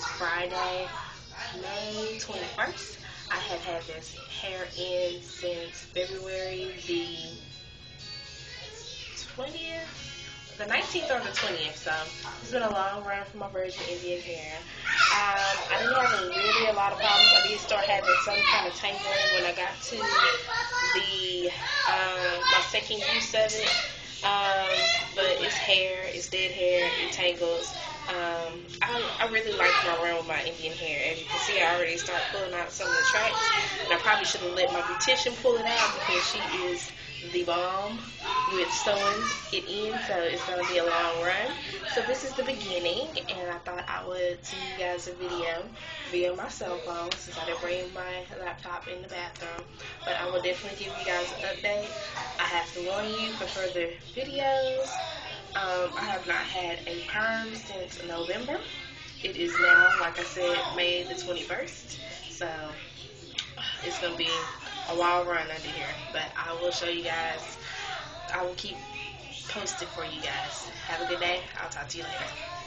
is Friday, May 21st. I have had this hair in since February the 20th, the 19th or the 20th. So it's been a long run for my virgin Indian hair. I didn't have a lot of problems. I did start having some kind of tangling when I got to the my second use of it. But it's hair, it's dead hair, it tangles. I really like my run with my Indian hair. As you can see, I already started pulling out some of the tracks. And I probably should have let my beautician pull it out because she is the bomb with sewing it in. So it's going to be a long run. So this is the beginning, and I thought I would send you guys a video via my cell phone since I didn't bring my laptop in the bathroom. But I will definitely give you guys an update. I have to warn you for further videos. I have not had a perm since November. It is now, like I said, May the 21st. So it's going to be a wild run under here. But I will show you guys. I will keep posted for you guys. Have a good day. I'll talk to you later.